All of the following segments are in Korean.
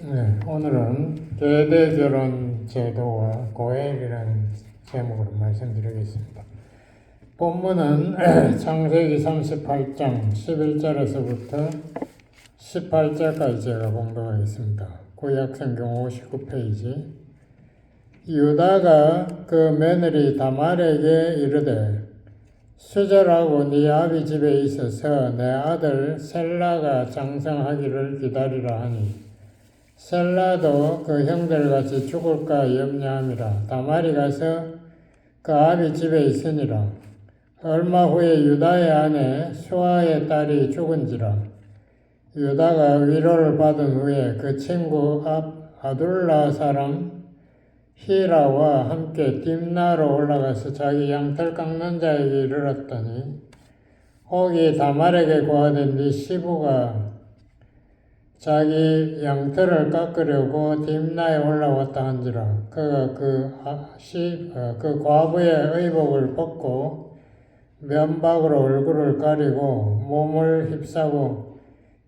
네, 오늘은 계대결혼 제도와 고액이라는 제목으로 말씀드리겠습니다. 본문은 창세기 38장 11절에서부터 18절까지 제가 공부하겠습니다. 구약성경 59페이지. 유다가 그 며느리 다말에게 이르되 수절하고 네 아비 집에 있어서 내 아들 셀라가 장성하기를 기다리라 하니 셀라도 그 형들같이 죽을까 염려함이라. 다말이 가서 그 아비 집에 있으니라. 얼마 후에 유다의 아내 수아의 딸이 죽은지라. 유다가 위로를 받은 후에 그 친구 아둘라 사람 히라와 함께 딥나로 올라가서 자기 양털 깎는 자에게 이르렀더니 혹이 다말에게 고하던 네 시부가 자기 양털을 깎으려고 딥나에 올라왔다 한지라. 그가 그 과부의 의복을 벗고 면박으로 얼굴을 가리고 몸을 휩싸고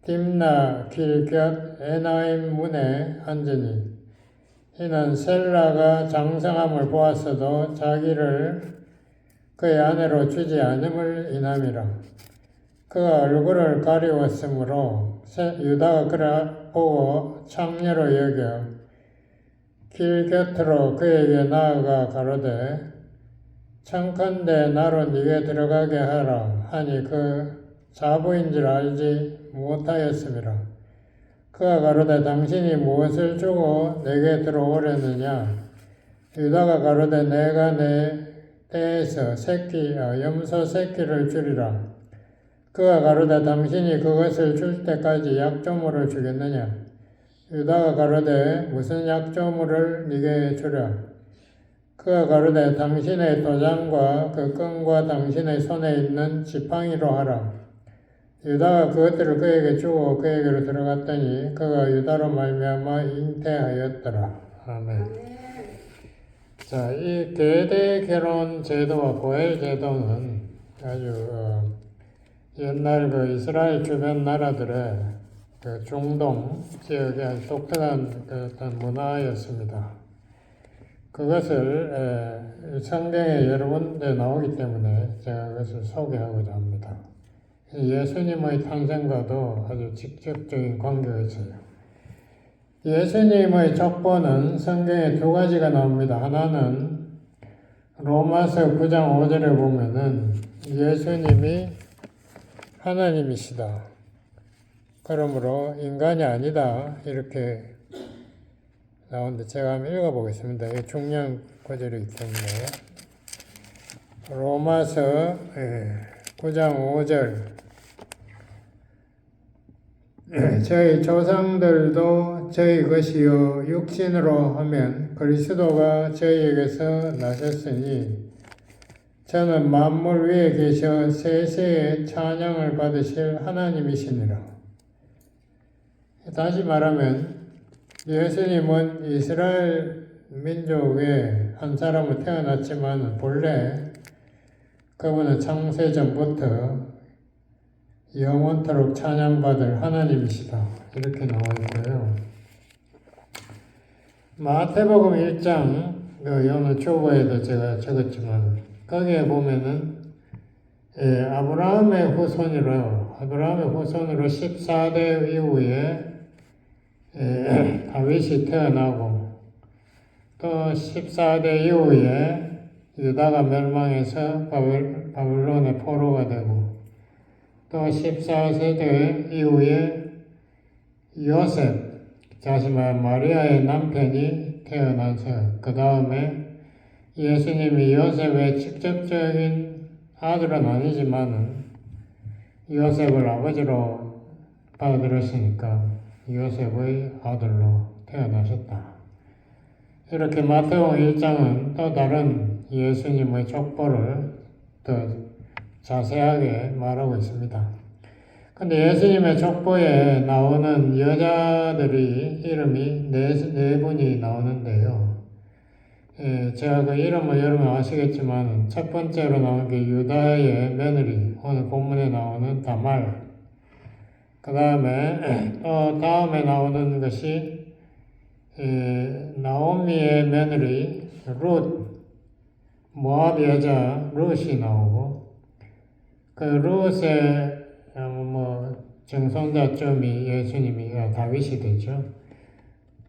딥나 길 곁 에나임 문에 앉으니 이는 셀라가 장성함을 보았어도 자기를 그의 아내로 주지 않음을 인함이라. 그가 얼굴을 가리웠으므로 유다가 그를 보고 창녀로 여겨 길 곁으로 그에게 나아가 가로되 청컨대 나로 네게 들어가게 하라 하니 그 자부인 줄 알지 못하였음이라. 그가 가로되 당신이 무엇을 주고 내게 들어오려느냐. 유다가 가로되 내가 내 떼에서 염소 새끼를 주리라. 그가 가로되 당신이 그것을 줄 때까지 약조물을 주겠느냐. 유다가 가로되 무슨 약조물을 네게 주랴. 그가 가로되 당신의 도장과 그 끈과 당신의 손에 있는 지팡이로 하라. 유다가 그것들을 그에게 주고 그에게로 들어갔더니 그가 유다로 말미암아 잉태하였더라. 아멘. 자, 이 계대 결혼 제도와 고엘 제도는 아주 옛날 그 이스라엘 주변 나라들의 그 중동 지역의 아주 독특한 어떤 문화였습니다. 그것을 성경에 여러 군데 나오기 때문에 제가 그것을 소개하고자 합니다. 예수님의 탄생과도 아주 직접적인 관계가 있어요. 예수님의 족보는 성경에 두 가지가 나옵니다. 하나는 로마서 9장 5절에 보면은 예수님이 하나님이시다. 그러므로 인간이 아니다. 이렇게 나오는데 제가 한번 읽어보겠습니다. 이게 중요한 구절이기 때문에. 로마서 9장 5절. 저희 조상들도 저희 것이요 육신으로 하면 그리스도가 저희에게서 나셨으니 저는 만물 위에 계셔 세세의 찬양을 받으실 하나님이시니라. 다시 말하면 예수님은 이스라엘 민족의 한 사람으로 태어났지만 본래 그분은 창세전부터 영원토록 찬양받을 하나님이시다. 이렇게 나와 있고요. 마태복음 1장 오늘 초보에도 제가 적었지만 거기에 보면은 아브라함의 후손으로 14대 이후에 다윗이 태어나고 또 14대 이후에 유다가 멸망해서 바벨론의 포로가 되고 또 14세대 이후에 요셉, 다시 말해 마리아의 남편이 태어나서 그 다음에 예수님이 요셉의 직접적인 아들은 아니지만은 요셉을 아버지로 받아들였으니까 요셉의 아들로 태어나셨다. 이렇게 마태복음 1장은 또 다른 예수님의 족보를 더 자세하게 말하고 있습니다. 근데 예수님의 족보에 나오는 여자들이 이름이 네 분이 나오는데요. 제가 그 이름을 여러분 아시겠지만 첫 번째로 나오는 게 유다의 며느리, 오늘 본문에 나오는 다말. 그 다음에 나오는 것이 나오미의 며느리 룻, 모압 여자 룻이 나오고, 그 룻의 정손자쯤이 예수님이 다윗이 되죠.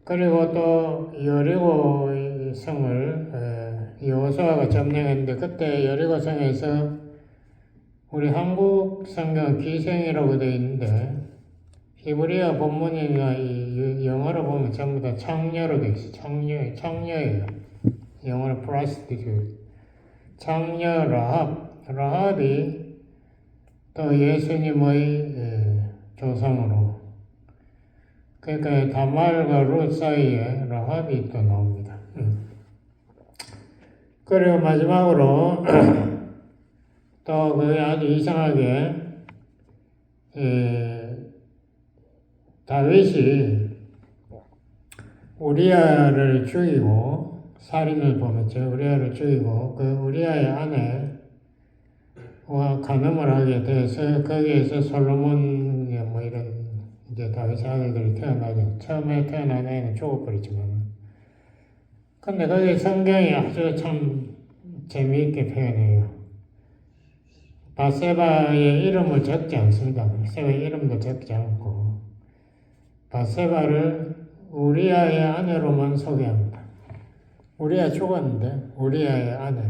그리고 또 여리고 성을 여호수아가 점령했는데, 그때 여리고 성에서 우리 한국 성경 기생이라고 되어 있는데, 히브리어 본문이나 이 영어로 보면 전부 다 창녀로 되어 있어요. 창녀예요. 영어로 prostitute. 창녀 라합이 또 예수님의 조상으로, 그러니까 다말과 룻 사이에 라합이 또 나옵니다. 그리고 마지막으로 또 그 아주 이상하게 다윗이 우리아를 죽이고, 살인을 범했죠. 우리아를 죽이고 그 우리아의 아내와 간음을 하게 돼서 거기에서 솔로몬 이런 이제 다윗의 아들들이 태어나죠. 처음에 태어난 애는 죽어버리지만, 근데 거기 성경이 아주 참 재미있게 표현해요. 바세바의 이름을 적지 않습니다. 바세바의 이름도 적지 않고 바세바를 우리아의 아내로만 소개합니다. 우리아 죽었는데 우리아의 아내.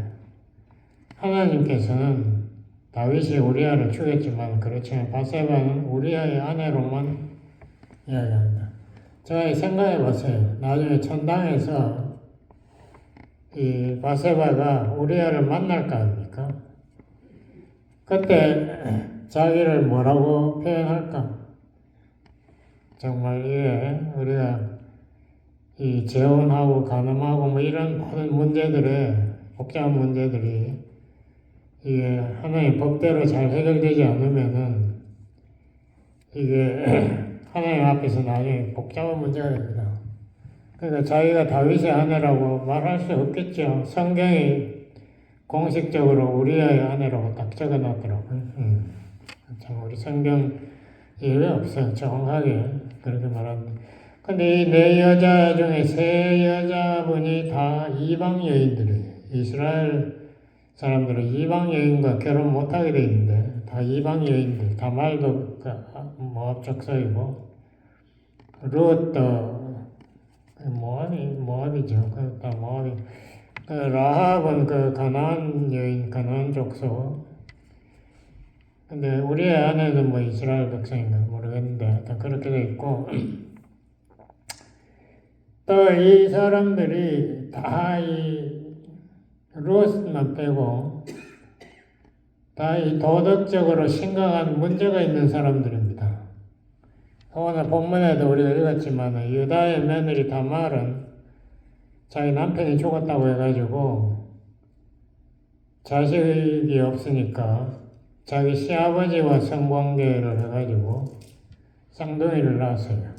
하나님께서는 다윗이 우리아를 죽였지만 그렇지만 바세바는 우리아의 아내로만 이야기합니다. 제가 생각해 봤어요. 나중에 천당에서 이 바세바가 우리아를 만날 거 아닙니까? 그때 자기를 뭐라고 표현할까? 정말 이게 우리가 이 재혼하고 간음하고 이런 모든 문제들에 복잡한 문제들이 이게 하나님 법대로 잘 해결되지 않으면은 이게 하나님 앞에서 나중에 복잡한 문제가 됩니다. 그러니까 자기가 다윗의 아내라고 말할 수 없겠죠. 성경이 공식적으로 우리아의 아내라고 딱 적어놨더라고요. 참 우리 성경 예외 없어요. 정확하게 그렇게 말합니다. 근데 이 네 여자 중에 세 여자분이 다 이방 여인들이에요. 이스라엘 사람들은 이방 여인과 결혼 못하게 돼 있는데 다 이방 여인들. 다말도 모압 족속이고, 룻도 모압이죠. 다 모압이. 라합은 그 가나안 여인, 가나안 족속. 근데 우리의 아내는 뭐 이스라엘 백성인가 모르겠는데 하여튼 그렇게 돼 있고, 또 이 사람들이 다 이 룻만 빼고 다 이 도덕적으로 심각한 문제가 있는 사람들입니다. 오늘 본문에도 우리가 읽었지만 유다의 며느리 다말은 자기 남편이 죽었다고 해가지고 자식이 없으니까 자기 시아버지와 성관계를 해가지고 쌍둥이를 낳았어요.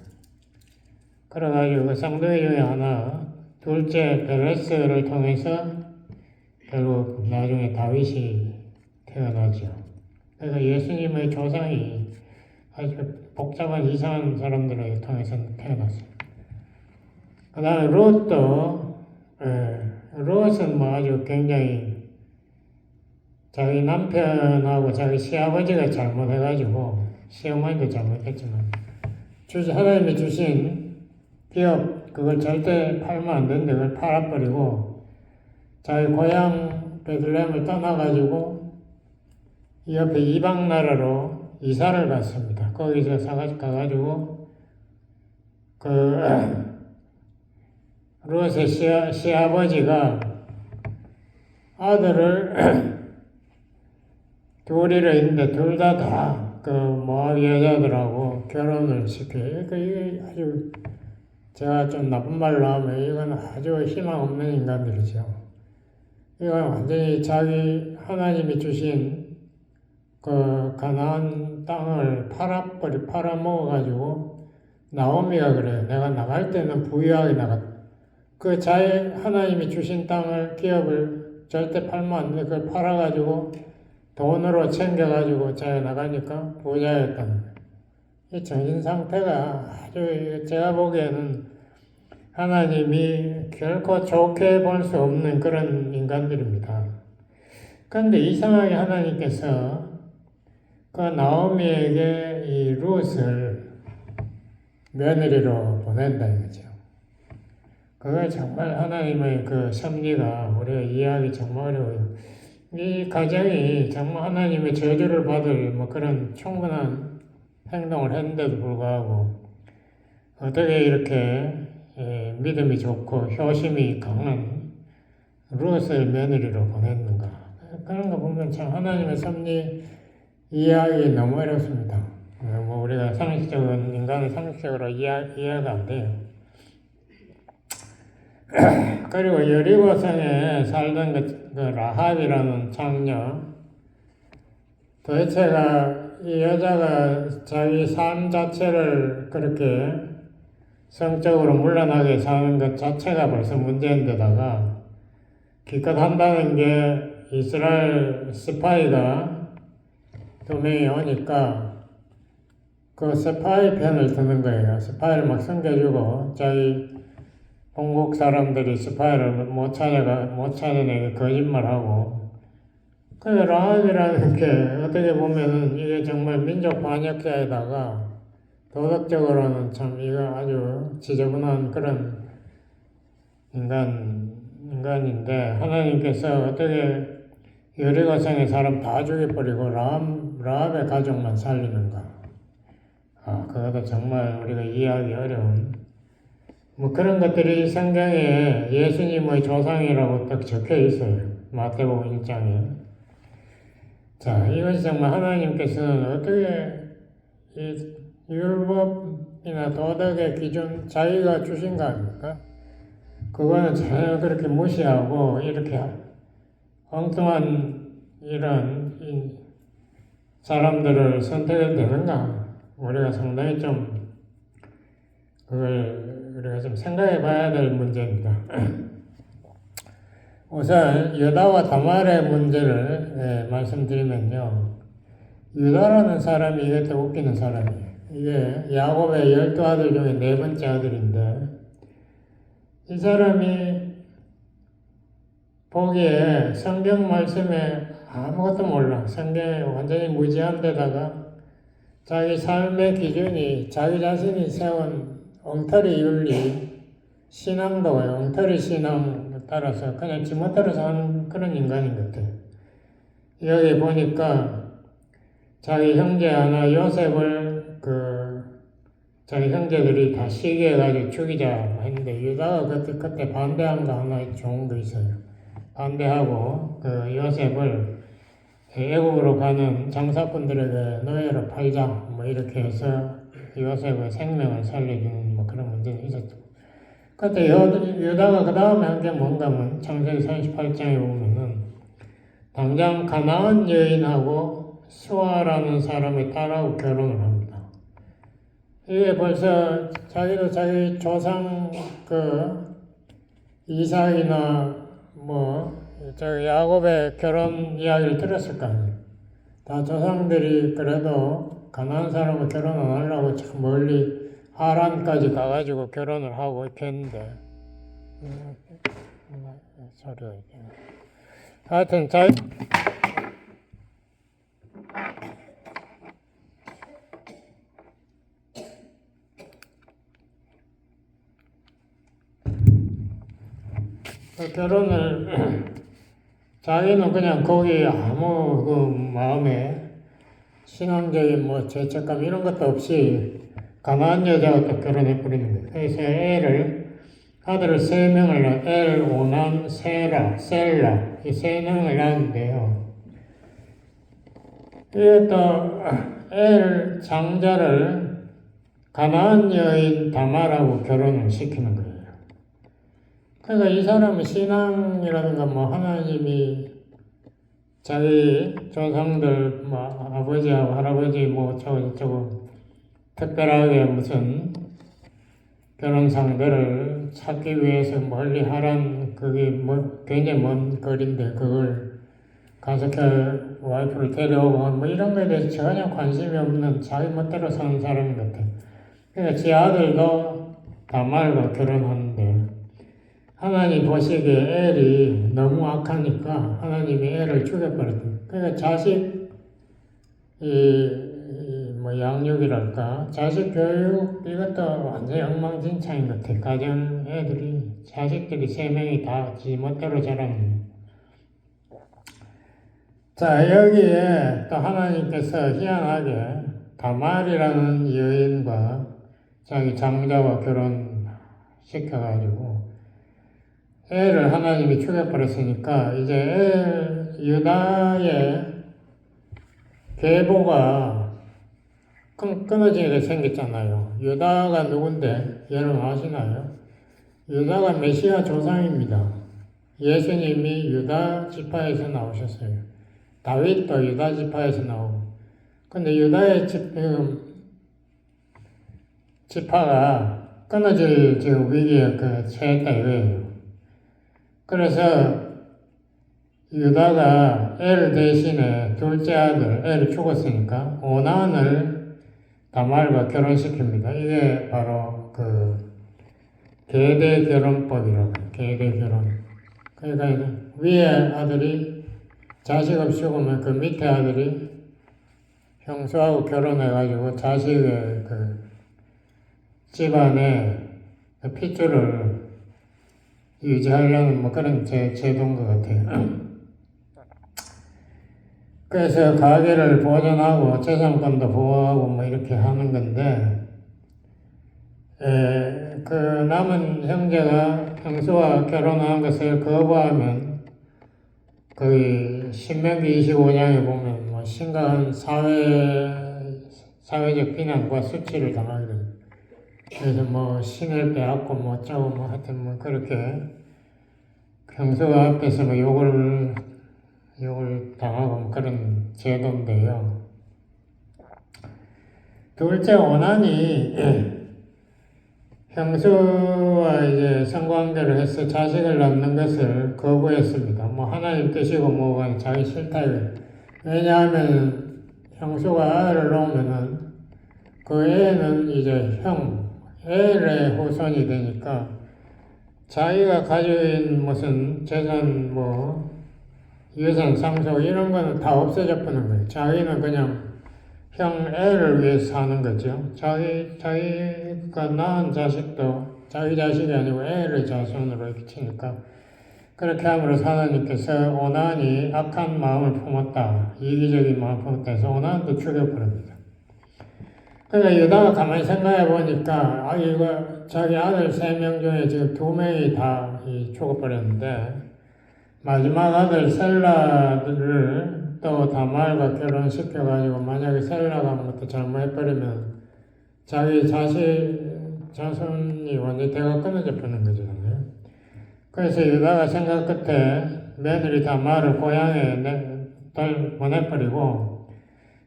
그래가지고 그 쌍둥이 중에 하나, 둘째 베레스를 통해서 결국 나중에 다윗이 태어나죠. 그래서 예수님의 조상이 아주 복잡한 이상한 사람들을 통해서 태어났어요. 그 다음에 롯도, 롯은 뭐 아주 굉장히 자기 남편하고 자기 시아버지가 잘못해가지고, 시어머니도 잘못했지만, 하나님이 주신 기업, 그걸 절대 팔면 안 되는데 그걸 팔아버리고, 자기 고향 베들레헴을 떠나가지고, 이 옆에 이방 나라로 이사를 갔습니다. 거기서 가가지고, 롯의 시아버지가 아들을 둘이를 있는데 둘 다 그 모압 여자들하고 결혼을 시켜요. 이게 아주 제가 좀 나쁜 말로 하면 이건 아주 희망 없는 인간들이죠. 이건 완전히 자기 하나님이 주신 그 가나안 땅을 팔아먹어가지고 나오미가 그래요. 내가 나갈 때는 부유하게 나갔다. 그 자기 하나님이 주신 땅을 기업을 절대 팔면 안 돼. 그걸 팔아가지고 돈으로 챙겨가지고 자기가 나가니까 부자였다는 거예요. 이 정신 상태가 아주 제가 보기에는 하나님이 결코 좋게 볼 수 없는 그런 인간들입니다. 그런데 이상하게 하나님께서 그 나오미에게 이 룻을 며느리로 보낸다 이거죠. 그게 정말 하나님의 그 섭리가 우리가 이해하기 정말 어려워요. 이 가정이 정말 하나님의 저주를 받을 뭐 그런 충분한 행동을 했는데도 불구하고 어떻게 이렇게 믿음이 좋고 효심이 강한 룻을 며느리로 보냈는가. 그런 거 보면 참 하나님의 섭리 이해하기 너무 어렵습니다. 뭐 우리가 상식적인 인간은 상식적으로 이해가 안 돼요. 그리고 여리고성에 살던 그 라합이라는 장녀, 도대체가 이 여자가 자기 삶 자체를 그렇게 성적으로 문란하게 사는 것 자체가 벌써 문제인데다가 기껏 한다는 게 이스라엘 스파이가 두 명이 오니까 그 스파이 편을 드는 거예요. 스파이를 막 숨겨주고 자기 본국 사람들이 스파이를 못 찾아내게 거짓말하고. 그 라합이라는 게 어떻게 보면은 이게 정말 민족 반역자에다가 도덕적으로는 참 이거 아주 지저분한 그런 인간인데 하나님께서 어떻게 여리고성의 사람 다 죽여버리고 라합의 가족만 살리는가. 그것도 정말 우리가 이해하기 어려운 뭐 그런 것들이 성경에 예수님의 조상이라고 딱 적혀 있어요. 마태복음 1장에. 자, 이것이 정말 하나님께서는 어떻게 이 율법이나 도덕의 기준 자기가 주신 거 아닙니까? 그거는 전혀 그렇게 무시하고 이렇게 엉뚱한 이런 사람들을 선택해도 되는가? 우리가 상당히 좀 그걸 우리가 좀 생각해 봐야 될 문제입니다. 우선 유다와 다말의 문제를 말씀드리면요. 유다라는 사람이 이것도 웃기는 사람이에요. 이게 야곱의 12아들 중에 네 번째 아들인데 이 사람이 보기에 성경 말씀에 아무것도 몰라. 성경에 완전히 무지한 데다가 자기 삶의 기준이 자기 자신이 세운 엉터리 윤리, 신앙도 엉터리 신앙 따라서 그냥 지멋대로 사는 그런 인간인 것 같아요. 여기 보니까 자기 형제 하나 요셉을 자기 형제들이 다 시기해가지고 죽이자 했는데 유다가 그때 반대한 거 하나 좋은 거 있어요. 반대하고 그 요셉을 애국으로 가는 장사꾼들에게 노예로 팔자 뭐 이렇게 해서 요셉의 생명을 살려주는 뭐 그런 문제는 있었죠. 그때 유다가 그 다음에 한 게 뭔가 하면 창세기 38장에 보면은 당장 가나안 여인하고 수아라는 사람의 딸하고 결혼을 합니다. 이게 벌써 자기도 자기 조상 이삭이나 야곱의 결혼 이야기를 들었을 거 아니에요. 다 조상들이 그래도 가나안 사람과 결혼 안 하려고 참 멀리 하란까지 가가지고 결혼을 하고 이렇게 했는데 소리가 있네. 하여튼 그 결혼을 자기는 그냥 거기 아무 마음에 신앙적인 죄책감 이런 것도 없이 가나안 여자와 또 결혼해버리는 거예요. 그래서 아들을 3명을 엘, 오난, 셀라 이 3명을 낳았는데요. 이게 또 엘 장자를 가나안 여인 다말하고 결혼을 시키는 거예요. 그러니까 이 사람은 신앙이라든가 하나님이 자기 조상들 아버지하고 할아버지 저거 특별하게 무슨 결혼 상대를 찾기 위해서 멀리 하란 그게 굉장히 먼 거리인데 그걸 가서 와이프를 데려오고 이런 거에 대해서 전혀 관심이 없는 자기 멋대로 사는 사람 같아. 그러니까 제 아들도 다말과 결혼하는데 하나님 보시기에 엘이 너무 악하니까 하나님이 엘을 죽여버렸다. 그러니까 자식 뭐 양육이랄까 자식 교육 이것도 완전히 엉망진창인 것 같아. 가정 애들이 자식들이 3명이 다 지 멋대로 자라는. 자 여기에 또 하나님께서 희한하게 다말이라는 여인과 자기 장자와 결혼시켜가지고 애를 하나님이 죽여버렸으니까 이제 유다의 계보가 끊어지게 생겼잖아요. 유다가 누군데 여러분 아시나요? 유다가 메시아 조상입니다. 예수님이 유다 지파에서 나오셨어요. 다윗도 유다 지파에서 나오고. 근데 유다의 지파가 끊어질 지금 위기에 처했다 이거예요. 그래서 유다가 엘 대신에 둘째 아들, 엘이 죽었으니까 오난을 다말과 결혼시킵니다. 이게 바로 계대 결혼법이라고 해요. 계대 결혼. 그러니까 위에 아들이 자식 없이 죽으면 그 밑에 아들이 형수하고 결혼해가지고 자식의 집안의 핏줄을 유지하려는 뭐 그런 제도인 것 같아요. 그래서 가게를 보존하고 재산권도 보호하고 뭐 이렇게 하는 건데, 그 남은 형제가 형수와 결혼한 것을 거부하면 거의 신명기 25장에 보면 뭐 심각한 사회적 비난과 수치를 당하게 됩니다. 그래서 뭐 신을 빼앗고 뭐 어쩌고 뭐 하여튼 뭐 그렇게 형수가 앞에서 뭐 욕을 당하고 뭐 그런 제도인데요. 둘째 오난이 형수와 이제 성관계를 해서 자식을 낳는 것을 거부했습니다. 뭐 하나님 뜻이고 뭐가 자기 싫다요. 왜냐하면 형수가 아이를 낳으면은 그 애는 이제 엘의 후손이 되니까 자기가 가진 무슨 재산 뭐 유산 상속 이런 거는 다 없어져 버리는 거예요. 자기는 그냥 엘을 위해서 사는 거죠. 자기가 낳은 자식도 자기 자식이 아니고 엘의 자손으로 이렇게 치니까 그렇게 함으로써 하나님께서 오난이 악한 마음을 품었다. 이기적인 마음을 품었다 해서 오난도 죽여버립니다. 그러니까 유다가 가만히 생각해 보니까 이거 자기 아들 3명 중에 지금 2명이 다 죽어버렸는데 마지막 아들 셀라를 또 다말과 결혼시켜가지고 만약에 셀라가 뭐또 잘못해버리면 자기 자손이 완전히 대가 끊어져 버리는 거잖아요. 그래서 유다가 생각 끝에 며느리 다말을 고향에 보내버리고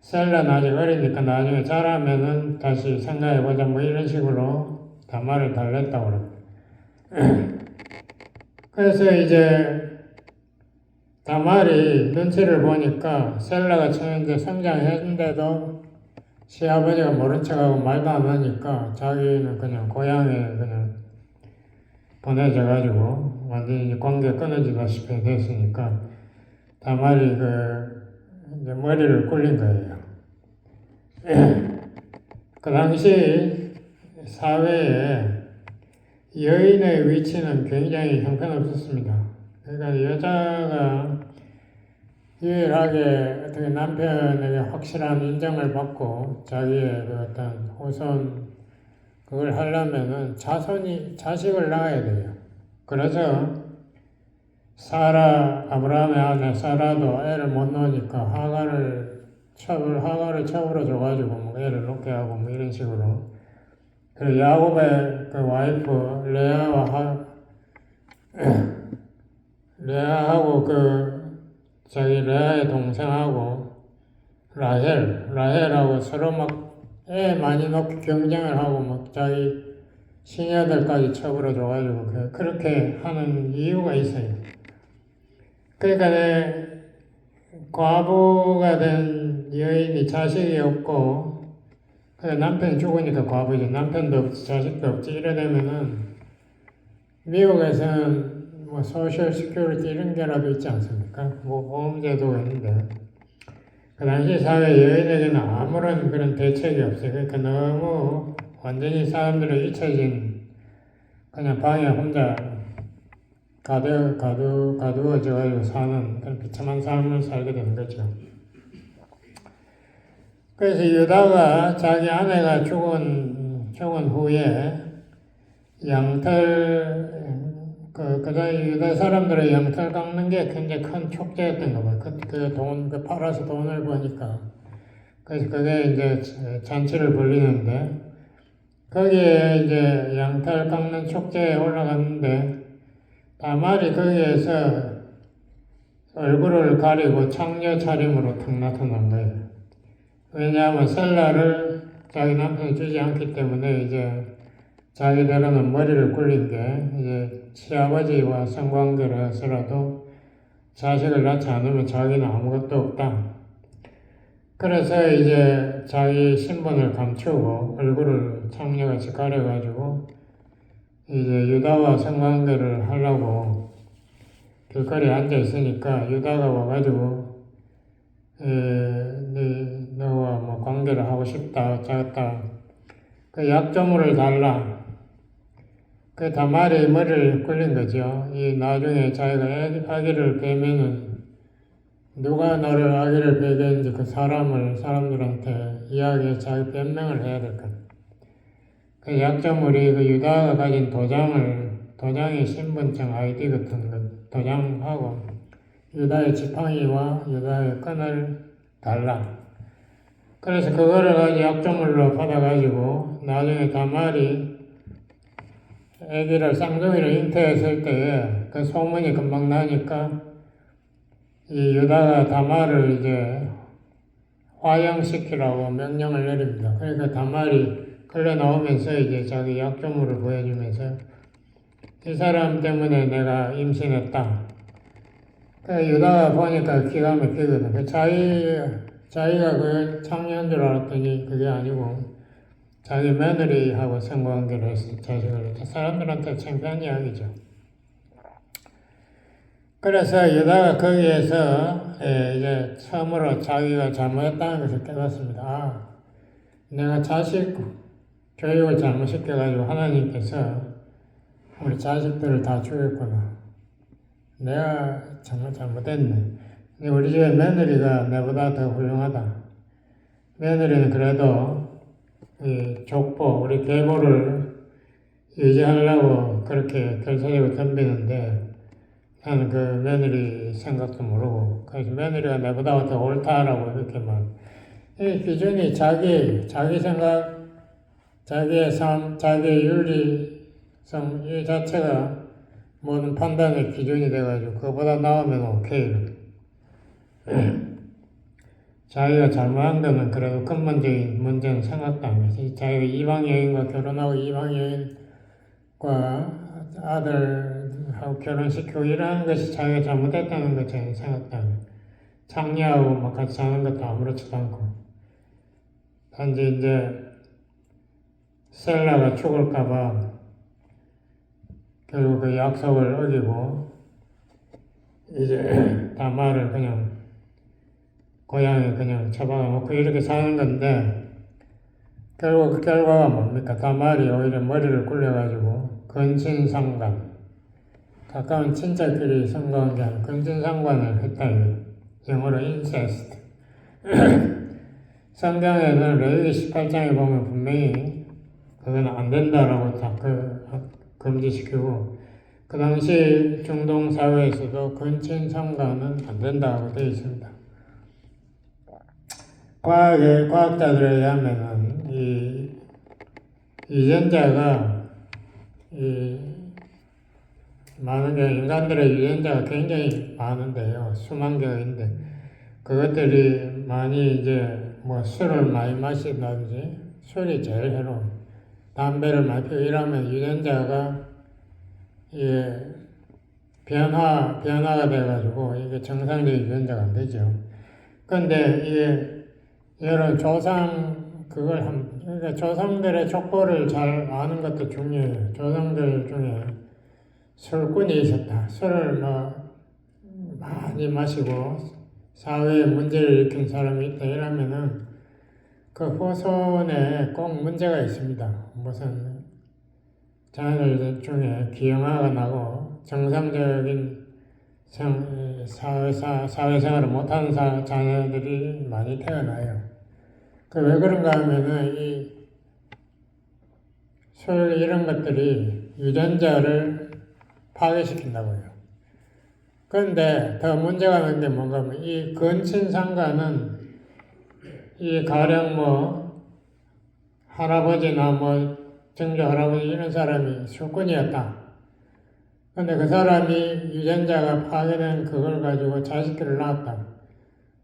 셀라는 아직 어리니까 나중에 자라면은 다시 생각해보자 뭐 이런 식으로 다말을 달랬다고 그럽니다. 그래서 이제 다말이 눈치를 보니까 셀라가 처음에 성장했는데도 시아버지가 모른 척하고 말도 안 하니까 자기는 그냥 고향에 그냥 보내져가지고 완전히 관계 끊어지다시피 됐으니까 다말이 이제 머리를 굴린 거예요. 그 당시 사회에 여인의 위치는 굉장히 형편없었습니다. 그러니까 여자가 유일하게 어떻게 남편에게 확실한 인정을 받고 자기의 어떤 후손 그걸 하려면은 자식을 낳아야 돼요. 그래서 아브라함의 아내 사라도 애를 못 낳으니까 하가를 첩으로 줘가지고 뭐 애를 놓게 하고 뭐 이런 식으로. 그리고 야곱의 그 와이프 레아하고 자기 레아의 동생하고 라헬하고 서로 막 애 많이 놓고 경쟁을 하고 막 자기 시녀들까지 첩으로 줘가지고 그렇게 하는 이유가 있어요. 그러니까 과부가 된 여인이 자식이 없고 남편이 죽으니까 과부지. 남편도 없지 자식도 없지. 이러려면은 미국에서는 뭐 소셜 시큐리티 이런 게라도 있지 않습니까? 뭐 보험제도가 있는데 그 당시 사회 여인에게는 아무런 그런 대책이 없어요. 그러니까 너무 완전히 사람들의 잊혀진 그냥 방에 혼자 가두어져가지고 사는 그런 비참한 삶을 살게 된 거죠. 그래서 유다가 자기 아내가 죽은 후에 그다음에 유다 사람들의 양털 깎는 게 굉장히 큰 촉재였던가 봐요. 팔아서 돈을 버니까. 그래서 그게 이제 잔치를 벌리는데, 거기에 이제 양털 깎는 촉재에 올라갔는데, 다말이 거기에서 얼굴을 가리고 창녀 차림으로 탁 나타난 거예요. 왜냐하면 셀라를 자기 남편이 주지 않기 때문에 이제 자기들은 머리를 굴린 게 이제 시아버지와 성관계를 해서라도 자식을 낳지 않으면 자기는 아무것도 없다. 그래서 이제 자기 신분을 감추고 얼굴을 창녀같이 가려가지고 이제 유다와 성관계를 하려고 길거리에 앉아 있으니까 유다가 와가지고 너와 뭐 관계를 하고 싶다 어쩌겠다 그 약조물을 달라. 그 다말이 머리를 굴린 거죠. 이 나중에 자기가 아기를 베면은 누가 너를 아기를 베게 했는지 그 사람들한테 이야기해 자기 변명을 해야 될 거예요. 그 약조물이 그 유다가 가진 도장의 신분증 아이디 같은 거 도장하고 유다의 지팡이와 유다의 끈을 달라. 그래서 그거를 가지고 약조물로 받아가지고 나중에 다말이 아기를 쌍둥이를 잉태했을 때에 그 소문이 금방 나니까 이 유다가 다말을 이제 화형시키라고 명령을 내립니다. 그러니까 다말이 걸려 나오면서 이제 자기 약조물을 보여주면서 이 사람 때문에 내가 임신했다. 그 유다가 보니까 기가 막히거든. 자기가 그 창녀인 줄 알았더니 그게 아니고 자기 며느리하고 성관계를 해서 자식을 사람들한테 창피한 이야기죠. 그래서 유다가 거기에서 이제 처음으로 자기가 잘못했다는 것을 깨닫습니다. 아, 내가 자식 교육을 잘못시켜가지고 하나님께서 우리 자식들을 다 죽였구나. 내가 정말 잘못했네. 근데 우리 집에 며느리가 내보다 더 훌륭하다. 며느리는 그래도 이 족보, 우리 계보를 유지하려고 그렇게 결사적으로 덤비는데 나는 그 며느리 생각도 모르고 그래서 며느리가 내보다 더 옳다라고 이렇게만 이 기준이 자기 생각, 자기의 삶, 자기의 윤리성 이 자체가 모든 판단의 기준이 돼가지고 그거보다 나오면 오케이. 자기가 잘못한 거는 그래도 근본적인 문제는 생각도 안 해서 자기가 이방 여인과 결혼하고 이방 여인과 아들하고 결혼시키고 이러는 것이 자기가 잘못했다는 것 전혀 생각도 안 해요. 창녀하고 막 같이 사는 것도 아무렇지도 않고 단지 이제 셀라가 죽을까봐 결국 그 약속을 어기고 이제 다말을 그냥 고향에 그냥 처박아 놓고 이렇게 사는 건데 결국 그 결과가 뭡니까? 다말이 오히려 머리를 굴려가지고 근친상간 가까운 친자끼리 성관계 하는 근친상간을 했다. 영어로 incest. 성경에는 레위기 18장에 보면 분명히 그건 안 된다라고 다 금지시키고 그 당시 중동 사회에서도 근친상간은 안 된다고 되어 있습니다. 과학자들에 의하면은 이 유전자가 많은 게 인간들의 유전자가 굉장히 많은데요. 수만 개가 있는데 그것들이 많이 이제 뭐 술을 많이 마신다든지 술이 제일 해로운 담배를 많이 피우고 이러면 유전자가 변화가 돼가지고 이게 정상적인 유전자가 안 되죠. 근데 이게 여러 그러니까 조상들의 족보를 잘 아는 것도 중요해요. 조상들 중에 술꾼이 있었다. 술을 많이 마시고 사회에 문제를 일으킨 사람이 있다 이러면은 그 후손에 꼭 문제가 있습니다. 무슨 자녀들 중에 기형아가 나고 정상적인 사회생활을 못하는 자녀들이 많이 태어나요. 그 왜 그런가 하면은 이 술 이런 것들이 유전자를 파괴시킨다고요. 그런데 더 문제가 되는 게 뭔가 하면 이 근친상간은 이 가령 할아버지나 증조 할아버지 이런 사람이 술꾼이었다. 근데 그 사람이 유전자가 파괴된 그걸 가지고 자식들을 낳았다.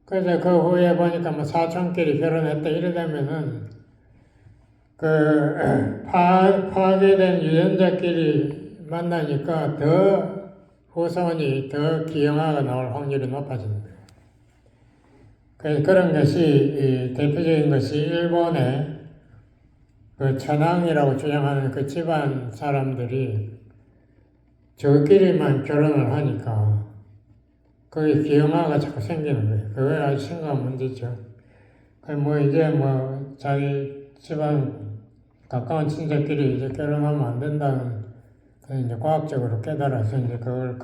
그래서 그 후에 보니까 사촌끼리 결혼했다 이러다면은 그 파괴된 유전자끼리 만나니까 더 후손이 더 기형아가 나올 확률이 높아지는 거예요. 그래서 그런 것이 대표적인 것이 일본의 그 천황이라고 주장하는 그 집안 사람들이 저끼리만 결혼을 하니까 거기 기형아가 자꾸 생기는 거예요. 그게 아주 심각한 문제죠. 이제 자기 집안 가까운 친척끼리 이제 결혼하면 안 된다는 이제 과학적으로 깨달아서 이제 그걸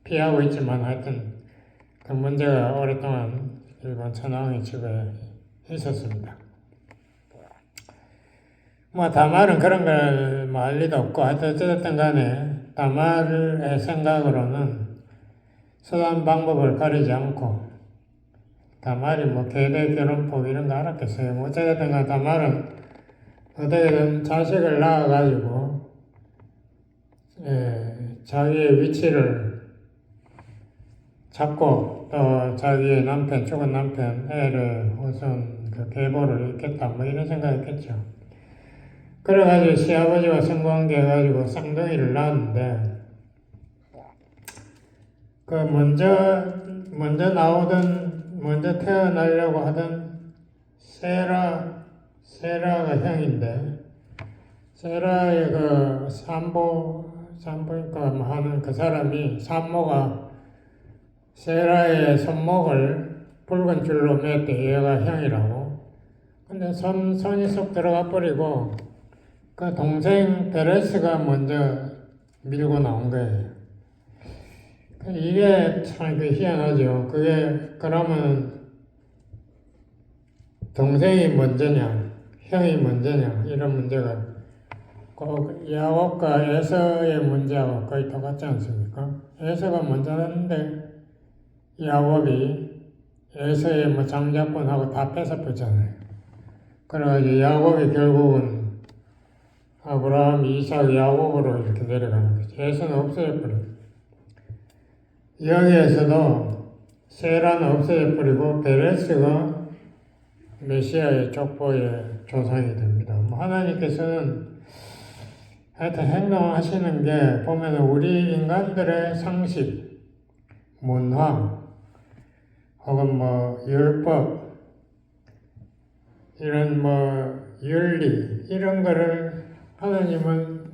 피하고 있지만 하여튼 그 문제가 오랫동안 일본 천황의 집에 있었습니다. 다말은 그런 걸 알 리도 없고 하여튼 어쨌든 간에 다말의 생각으로는 수단 방법을 가리지 않고 다말이 계대 결혼법 이런 거 알았겠어요. 어쨌든 간에 다말은 어떻게든 자식을 낳아가지고 자기의 위치를 잡고 또 자기의 남편, 죽은 남편, 애를 우선 그 계보를 잇겠다 이런 생각했겠죠. 그래가지고 시아버지와 성관계 해가지고 쌍둥이를 낳았는데 그 먼저 태어나려고 하던 세라가 형인데 세라의 그 산부인과 하는 그 사람이 산모가 세라의 손목을 붉은 줄로 맸대. 얘가 형이라고. 근데 손이 쏙 들어가 버리고 그 동생 베레스가 먼저 밀고 나온 거예요. 이게 참 희한하죠. 그러면 동생이 먼저냐, 형이 먼저냐, 이런 문제가 꼭 야곱과 에서의 문제하고 거의 똑같지 않습니까? 에서가 먼저 했는데 야곱이 에서의 장자권하고 다 뺏어버렸잖아요. 그래가지고 야곱이 결국은 아브라함, 이삭, 야곱으로 이렇게 내려가는 거죠. 에서는 없어져버려요. 여기에서도 세라는 없어져버리고 베레스가 메시아의 족보의 조상이 됩니다. 하나님께서는 하여튼 행동하시는 게 보면 우리 인간들의 상식, 문화, 혹은 율법, 이런 윤리, 이런 거를 하나님은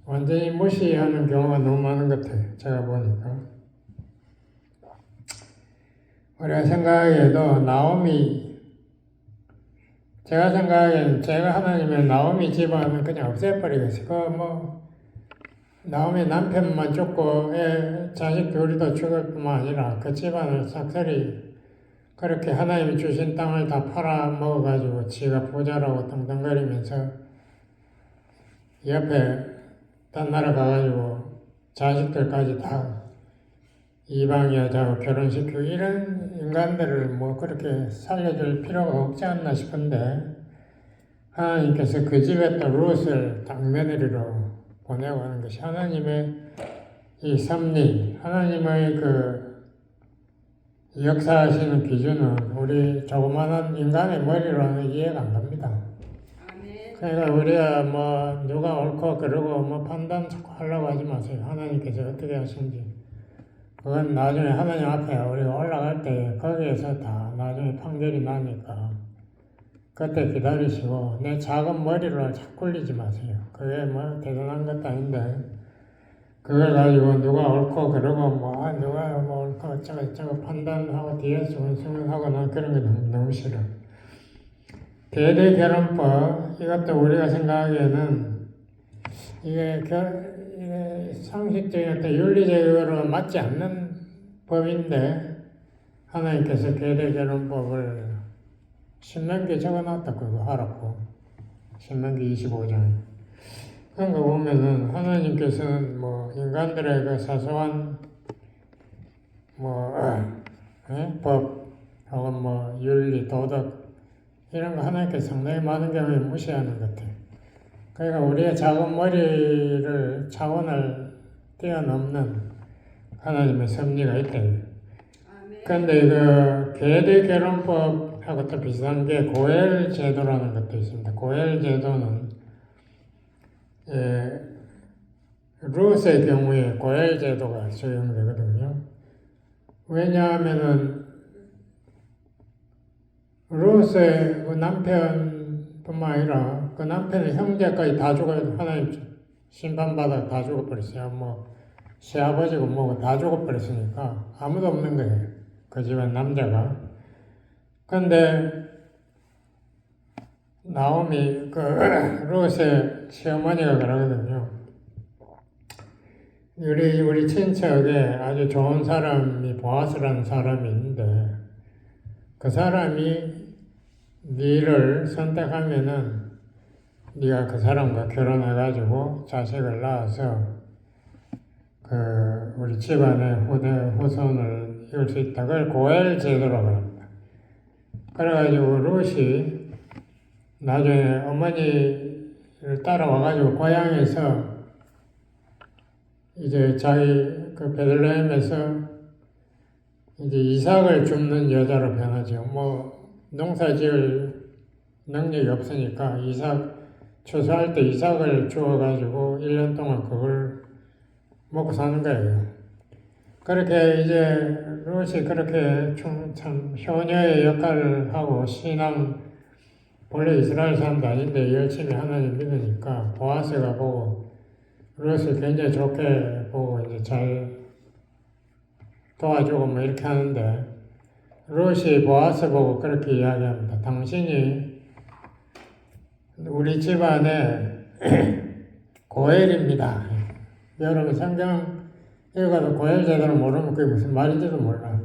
완전히 무시하는 경우가 너무 많은 것 같아요. 제가 보니까. 우리가 생각하기에도 제가 생각하기에는 제가 하나님의 나오미 집안은 그냥 없애버리겠어요. 나오미 남편만 죽고 자식 둘이도 죽을 뿐만 아니라 그 집안을 싹쓸이 그렇게 하나님이 주신 땅을 다 팔아먹어가지고 지가 부자라고 떵떵거리면서 옆에 딴 나라 가가지고 자식들까지 다 이방 여자하고 결혼시키고 이런 인간들을 그렇게 살려줄 필요가 없지 않나 싶은데 하나님께서 그 집에 또 룻을 당며느리로 보내고 하는 것이 하나님의 이 섭리, 하나님의 그 역사하시는 기준은 우리 조그마한 인간의 머리로는 이해가 안 갑니다. 그러니까 우리가 누가 옳고 그러고 판단 자꾸 하려고 하지 마세요. 하나님께서 어떻게 하신지. 그건 나중에 하나님 앞에 우리가 올라갈 때 거기에서 다 나중에 판결이 나니까 그때 기다리시고 내 작은 머리로 자꾸 굴리지 마세요. 그게 뭐 대단한 것도 아닌데 그걸 가지고 누가 옳고 그러고 누가 뭐 옳고 어쩌고 판단하고 뒤에서 운송하고 난 그런 게 너무 싫어. 대대결혼법 이것도 우리가 생각하기에는 이게 상식적인 어떤 윤리적으로 맞지 않는 법인데 하나님께서 대대결혼법을 신명기에 적어놨다 그거 하라고. 신명기 25장에. 그런 거 보면은 하나님께서는 뭐 인간들의 그 사소한 법 혹은 뭐 윤리 도덕 이런 거 하나님께서 상당히 많은 경우에 무시하는 것 같아요. 그러니까 우리의 작은 머리를 차원을 뛰어넘는 하나님의 섭리가 있다. 그런데 그 계대결혼법하고 또 비슷한 게 고엘 제도라는 것도 있습니다. 고엘 제도는 룻의 경우에 고엘 제도가 적용되거든요. 왜냐하면은 룻의 그 남편뿐만 아니라 그 남편의 형제까지 다 하나님 심판받아 다 죽어버렸어요. 뭐 시아버지고 뭐고 다 죽어버렸으니까 아무도 없는 거예요. 그 집안 남자가. 근데 나오미 그 룻의 시어머니가 그러거든요. 우리 친척에 아주 좋은 사람이 보아스라는 사람이 있는데 그 사람이 니를 선택하면은 네가 그 사람과 결혼해가지고 자식을 낳아서 그 우리 집안의 후손을 이을 수 있다. 그걸 고엘 제도라고 합니다. 그래가지고 룻이 나중에 어머니를 따라와가지고 고향에서 이제 자기 그 베들레헴에서 이제 이삭을 줍는 여자로 변하죠. 뭐 농사 지을 능력이 없으니까 추수할 때 이삭을 주어가지고 1년 동안 그걸 먹고 사는 거예요. 그렇게 이제 룻이 그렇게 참 효녀의 역할을 하고 원래 이스라엘 사람도 아닌데 열심히 하나님 믿으니까 보아스가 보고 룻을 굉장히 좋게 보고 이제 잘 도와주고 뭐 이렇게 하는데 룻이 보아스 보고 그렇게 이야기합니다. 당신이 우리 집안의 고엘입니다. 여러분 성경 읽어도 고엘 제대로 모르면 그게 무슨 말인지도 몰라.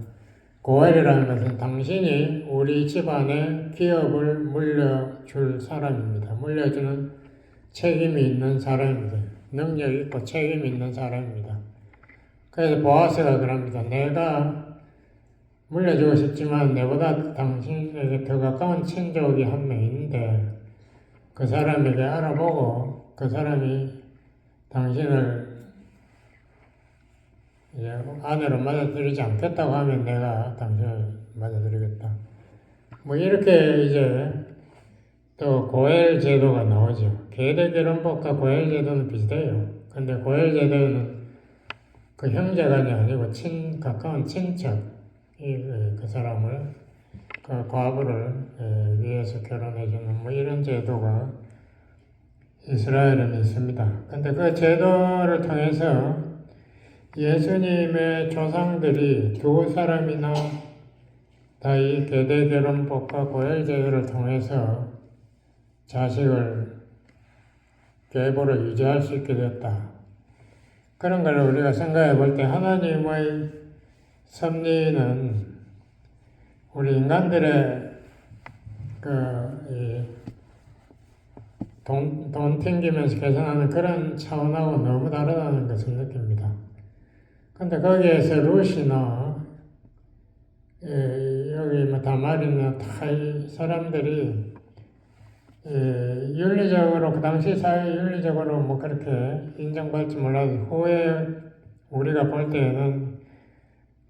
고엘이라는 것은 당신이 우리 집안의 기업을 물려줄 사람입니다. 물려주는 책임이 있는 사람입니다. 능력이 있고 책임이 있는 사람입니다. 그래서 보아스가 그럽니다. 내가 물려주고 싶지만 내보다 당신에게 더 가까운 친족이 한 명 있는데 그 사람에게 알아보고 그 사람이 당신을 아내로 맞아들이지 않겠다고 하면 내가 당신을 맞아들이겠다. 뭐 이렇게 이제 또 고엘 제도가 나오죠. 계대결혼법과 고엘 제도는 비슷해요. 근데 고엘 제도는 그 형제간이 아니고 가까운 친척이 그 사람을 그 과부를 위해서 결혼해주는 뭐 이런 제도가 이스라엘에는 있습니다. 근데 그 제도를 통해서 예수님의 조상들이 두 사람이나 다 이 계대결혼법과 고엘제도를 통해서 자식을 계보를 유지할 수 있게 됐다. 그런 걸 우리가 생각해 볼 때 하나님의 섭리는 우리 인간들의 돈 튕기면서 계산하는 그런 차원하고 너무 다르다는 것을 느낍니다. 근데 거기에서 룻이나 여기 뭐 다말이나 다 이 사람들이 윤리적으로 그 당시 사회 윤리적으로 뭐 그렇게 인정받지 몰라도 후에 우리가 볼 때에는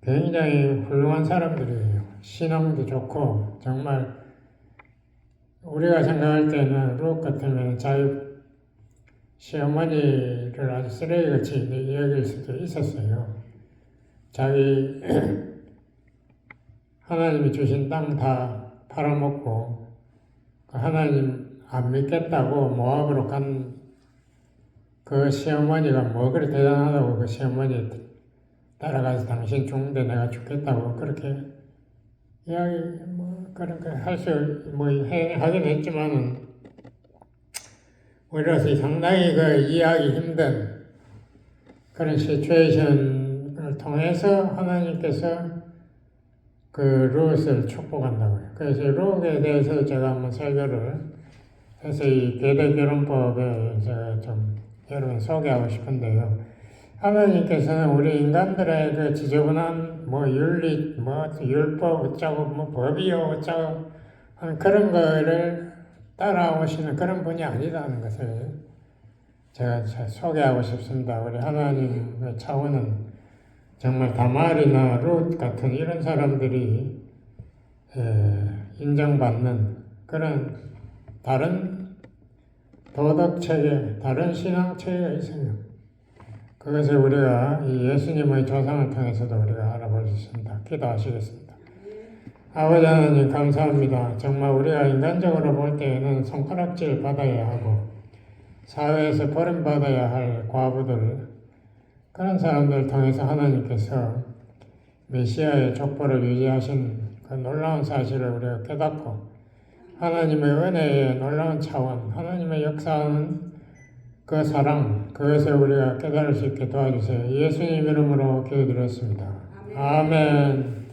굉장히 훌륭한 사람들이에요. 신앙도 좋고 정말 우리가 생각할 때는 룻 같으면 자기 시어머니를 아주 쓰레기같이 여길 수도 있었어요. 자기 하나님이 주신 땅 다 팔아먹고 하나님 안 믿겠다고 모압으로 간 그 시어머니가 뭐 그리 대단하다고 그 시어머니 따라가서 당신 죽는데 내가 죽겠다고 그렇게 이야기 뭐 그런 거 할 수 뭐 하긴 했지만은 우리로서 상당히 그 이해하기 힘든 그런 시츄에이션을 통해서 하나님께서 그 룻을 축복한다고요. 그래서 룻에 대해서 제가 한번 설교를 해서 이 계대결혼법에 제가 좀 여러분 소개하고 싶은데요. 하나님께서는 우리 인간들의 그 지저분한 뭐 윤리, 뭐 율법 어쩌고 뭐 법이요 어쩌고 하는 그런 거를 따라오시는 그런 분이 아니라는 것을 제가 소개하고 싶습니다. 우리 하나님의 차원은 정말 다말이나 룻 같은 이런 사람들이 인정받는 그런 다른 도덕 체계, 다른 신앙 체계가 있어요. 그것을 우리가 이 예수님의 조상을 통해서도 우리가 알아볼 수 있습니다. 기도하시겠습니다. 아버지 하나님 감사합니다. 정말 우리가 인간적으로 볼 때에는 손가락질 받아야 하고 사회에서 버림받아야 할 과부들 그런 사람들을 통해서 하나님께서 메시아의 족보를 유지하신 그 놀라운 사실을 우리가 깨닫고 하나님의 은혜의 놀라운 차원, 하나님의 역사하는 그 사랑, 그것을 우리가 깨달을 수 있게 도와주세요. 예수님 이름으로 기도드렸습니다. 아멘.